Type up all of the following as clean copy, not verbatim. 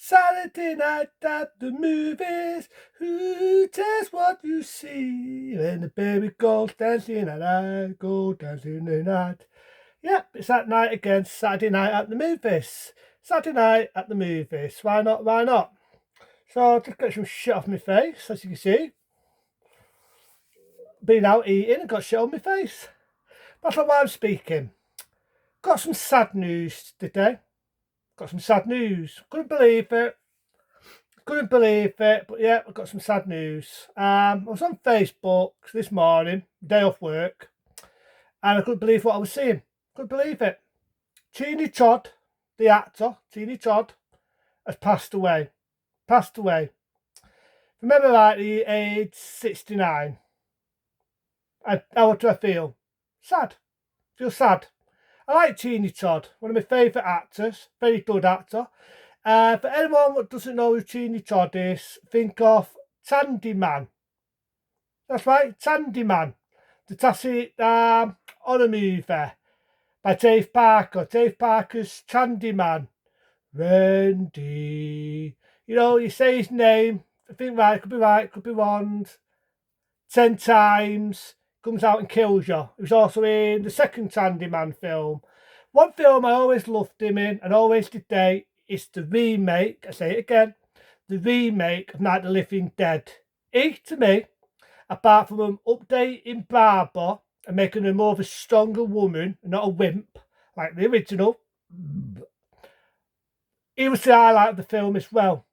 Saturday night at the movies. Who cares what you see? When the baby goes dancing and I go dancing the night. Yep, it's that night again. Saturday night at the movies. Saturday night at the movies. Why not? Why not? So just got some shit off my face, as you can see. Been out eating and got shit on my face. That's not why I'm speaking. Got some sad news today. Got some sad news. Couldn't believe it. But yeah, I've got some sad news. I was on Facebook this morning, day off work, and I couldn't believe what I was seeing. Couldn't believe it. Sweeney Todd, the actor, Sweeney Todd, has passed away. Passed away. Remember rightly, age 69. And how do I feel? Sad. Feel sad. I like Sweeney Todd, one of my favourite actors, very good actor. For anyone that doesn't know who Sweeney Todd is, think of Man. That's right, Man. The classic horror movie by Dave Parker. Dave Parker's Man. Randy. You know, you say his name, I think right, could be wrong. 10 times, comes out and kills you. He was also in the second Man film. One film I always loved him in, and always today, is the remake, I say it again, the remake of Night of the Living Dead. To me, apart from him updating Barbara and making her more of a stronger woman, not a wimp, like the original, he was the highlight of the film as well.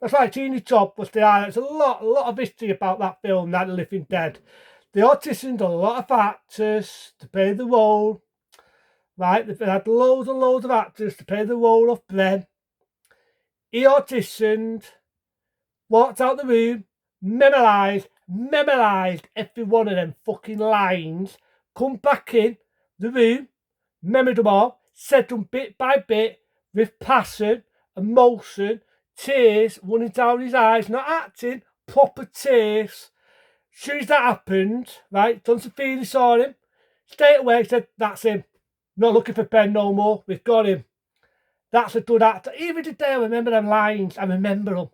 That's right, Sweeney Todd was the highlight. There's a lot of history about that film, Night of the Living Dead. They auditioned a lot of actors to play the role. Right, they've had loads and loads of actors to play the role of Bren. He auditioned, walked out the room, memorised every one of them fucking lines, come back in the room, remembered them all, said them bit by bit, with passion, emotion, tears running down his eyes, not acting, proper tears. As soon as that happened, right, done some feeling, saw him, straight away said, that's him. Not looking for Ben no more. We've got him. That's a good actor. Even today, I remember them lines. I remember them.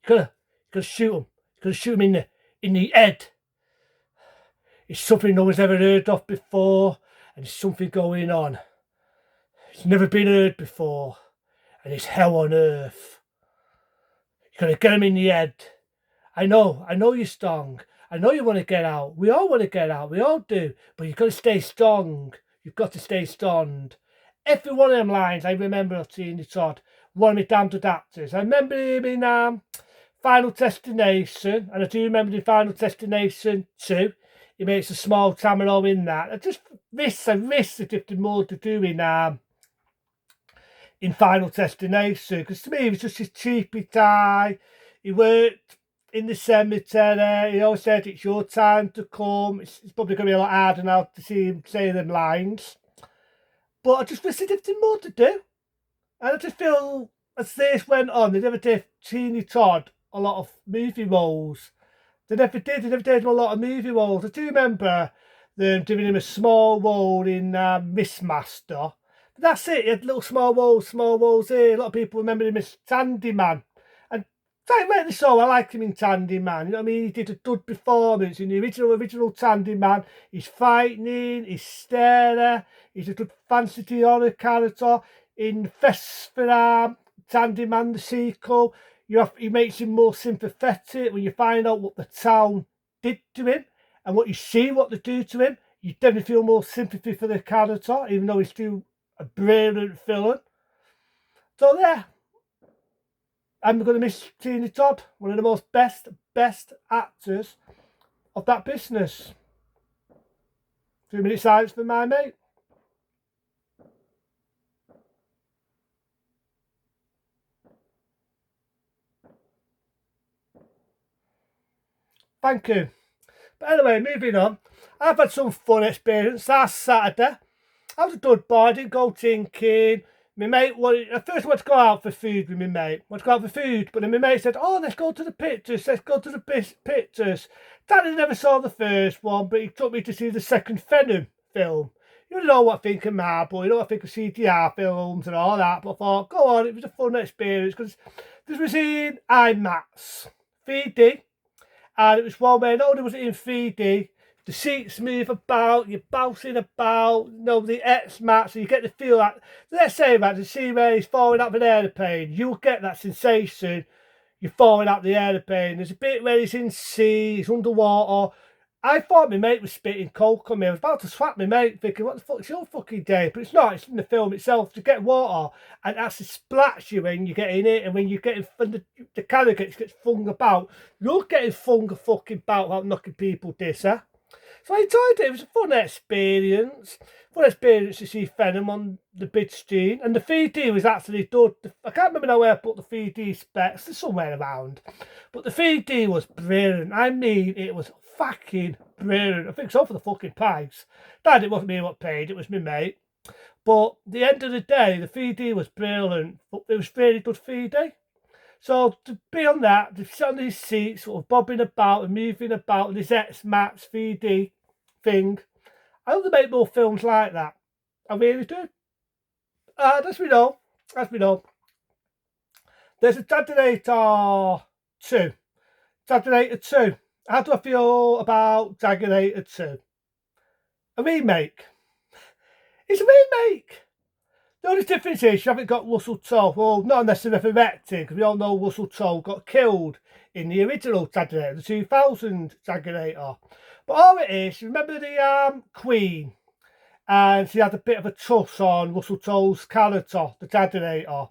You gotta shoot him. You gotta shoot him in the head. It's something no one's ever heard of before, and there's something going on. It's never been heard before, and it's hell on earth. You gotta get him in the head. I know you're strong. I know you want to get out. We all want to get out. We all do. But you've got to stay strong. You've got to stay stunned. Every one of them lines I remember of Sweeney Todd. One of my damn good actors. I remember him in Final Destination, and I do remember in Final Destination 2. He makes a small cameo in that. I wish that if there's more to do in Final Destination, because to me he was just his cheapy tie. He worked in the cemetery. He always said it's your time to come. It's probably going to be a lot harder now to see him say them lines. But I just wish they did more to do. And I just feel as this went on, they never did Sweeney Todd a lot of movie roles. They never did him a lot of movie roles. I do remember them giving him a small role in Mistmaster. But that's it. He had little small roles here. A lot of people remember him as Man. Rightly so, I like him in Man. You know what I mean? He did a good performance in the original Man. He's frightening, he's scary, he's a good fantasy horror character. In Fest for Man, the sequel, he makes him more sympathetic when you find out what the town did to him and what you see what they do to him. You definitely feel more sympathy for the character, even though he's still a brilliant villain. So yeah. I'm going to miss Sweeney Todd, one of the most best actors of that business. 2-minute silence for my mate. Thank you. But anyway, moving on. I've had some fun experience last Saturday. I was a good boy, I didn't go thinking. My mate at first I wanted to go out for food with my mate. But then my mate said, oh, let's go to the pictures. Daddy never saw the first one, but he took me to see the second Venom film. You know what I think of Marvel, you know what I think of CGI films and all that, but I thought, go on, it was a fun experience, because this was in IMAX 3D, and it was one where not only was it in 3D, the seats move about, you're bouncing about, you know, the X-Max, so you get the feel that, let's say that, the scene where he's falling out of an aeroplane, you'll get that sensation, you're falling out the aeroplane. There's a bit where he's in sea, he's underwater. I thought my mate was spitting coke on me. I was about to swap my mate, thinking, what the fuck's your fucking day? But it's not, it's in the film itself. To get water, and it actually splats you when you get in it, and when you get in, when the camera gets flung about, you're getting flung a fucking about without knocking people this, huh? So I enjoyed it. It was a fun experience. Fun experience to see Venom on the big screen. And the 3D was actually done. I can't remember now where I put the 3D specs. They're somewhere around. But the 3D was brilliant. I mean, it was fucking brilliant. I think so for the fucking price. Dad, it wasn't me what paid. It was my mate. But at the end of the day, the 3D was brilliant. But it was really good 3D. So to be on that, to sit on these seats, sort of bobbing about and moving about, this X-Max 3D thing, I hope they make more films like that. I really do. As we know, there's a Terminator 2. Terminator 2. How do I feel about Terminator 2? A remake. It's a remake. The only difference is you haven't got Russell Toe. Well, not unless they're resurrected, because we all know Russell Toe got killed in the original Terminator, the 2000 Terminator. But all it is, remember the Queen? And she had a bit of a truss on Russell Toe's character, the Terminator.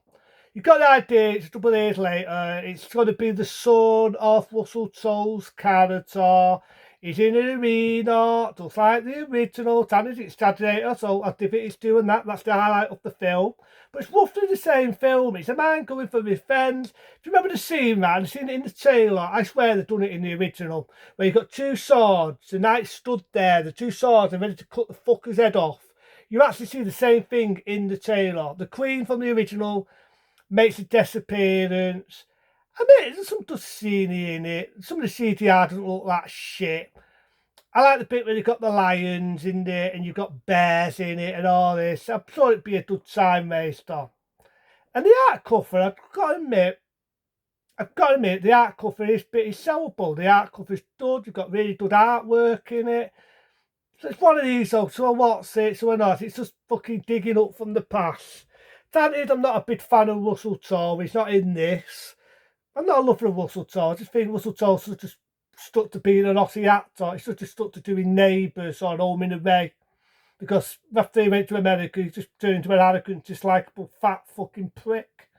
You got the idea, it's a couple of years later, it's going to be the son of Russell Toe's character. He's in an arena, just like the original Terminator, so I think it's doing that, that's the highlight of the film. But it's roughly the same film, it's a man going for revenge. If you remember the scene, man, I've seen it in the trailer, I swear they've done it in the original, where you've got two swords, the knight stood there, the two swords are ready to cut the fucker's head off. You actually see the same thing in the trailer. The Queen from the original makes a disappearance. I mean, there's some good scenery in it. Some of the CGI doesn't look like shit. I like the bit where you've got the lions in there and you've got bears in it and all this. I thought it'd be a good time waster. And the art cover, I've got to admit, the art cover is pretty sellable. The art cover is good. You've got really good artwork in it. So it's one of these, so I watch it, so I not. It's just fucking digging up from the past. Granted, I'm not a big fan of Russell Toe. He's not in this. I'm not a lover of Russell Toe. I just think Russell Toe sort of stuck to being an Aussie actor. He's sort of stuck to doing Neighbours or Home and Away. Because after he went to America, he just turned into an arrogant, dislikable, fat fucking prick.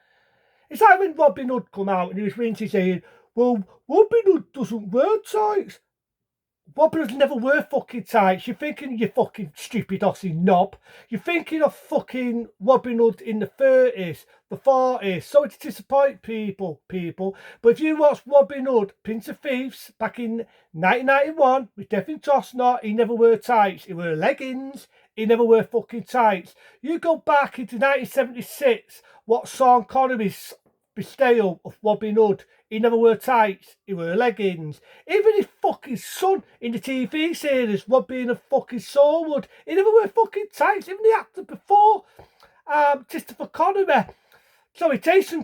It's like when Robin Hood come out and he was rinsing saying, well, Robin Hood doesn't wear tights. Robin Hood never wear fucking tights. You're thinking, you fucking stupid Aussie knob. You're thinking of fucking Robin Hood in the 30s, the 40s. Sorry to disappoint people. But if you watch Robin Hood, Prince of Thieves, back in 1991, with Devin Tosnot, he never wore tights. He wore leggings. He never wore fucking tights. You go back into 1976, what Sean Connery's portrayal of Robin Hood, he never wore tights, he wore leggings. Even his fucking son in the TV series, Robin of fucking Saulwood, he never wore fucking tights. Even the actor before, Jason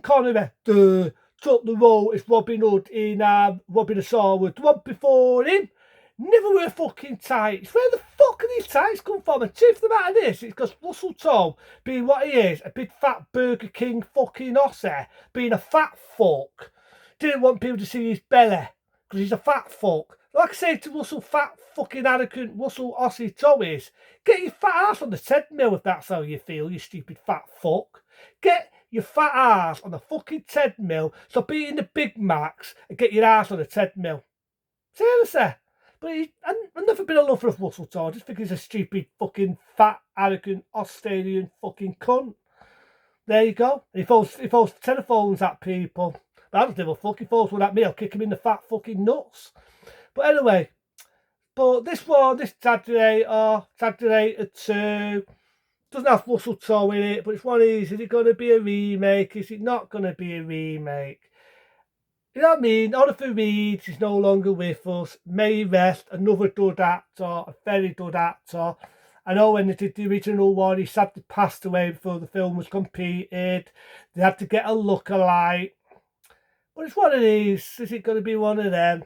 Connery, took the role as Robin Hood in Robin of Saulwood. The one before him never wear fucking tights. Where the fuck are these tights come from? And chief of the matter is, it's because Russell Toe, being what he is, a big fat Burger King fucking Aussie, being a fat fuck, didn't want people to see his belly, because he's a fat fuck. Like I say to Russell, fat fucking arrogant Russell Aussie Toe is, get your fat ass on the treadmill if that's how you feel, you stupid fat fuck. Get your fat ass on the fucking treadmill, stop eating the Big Macs and get your ass on the treadmill. Seriously. But I've never been a lover of Russell Toe. I just think he's a stupid, fucking, fat, arrogant, Australian fucking cunt. There you go. He throws telephones at people. But I don't give a fuck. He throws one at me, I'll kick him in the fat fucking nuts. But anyway, this Terminator 2, doesn't have Russell Toe in it, but it's one of these. Is it going to be a remake? Is it not going to be a remake? You know what I mean? Oliver Reed is no longer with us. May rest, another good actor, a very good actor. I know when they did the original one, he sadly passed away before the film was completed. They had to get a look-alike. But it's one of these. Is it going to be one of them?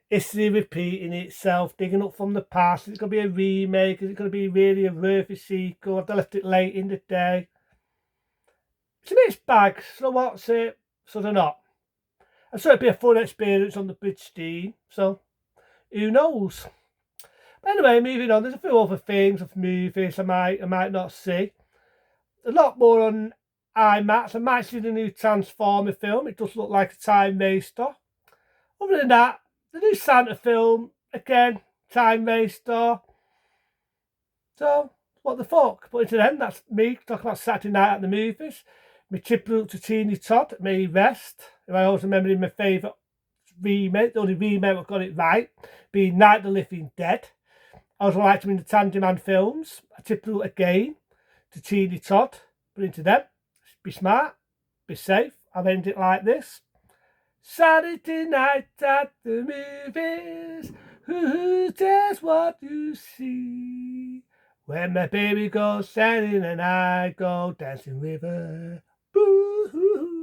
History repeating itself, digging up from the past? Is it going to be a remake? Is it going to be really a worthy sequel? Have they left it late in the day? It's a mixed bag. So what's it? So they're not. And so it'd be a fun experience on the big Steam. So who knows? But anyway, moving on. There's a few other things of movies I might not see. A lot more on IMAX. I might see the new Transformer film. It does look like a time waster. Other than that, the new Santa film, again, time waster. So, what the fuck? But until then, that's me talking about Saturday night at the movies. My tribute to Teenie Todd, may he rest. If I always remember my favourite remake, the only remake I've got it right, being Night of the Living Dead. I also liked him in the Tandyman films. A tribute again to Teenie Todd. But into them, be smart, be safe. I'll end it like this. Saturday night at the movies. Who cares what you see? When my baby goes sailing and I go dancing with her. Boo-hoo.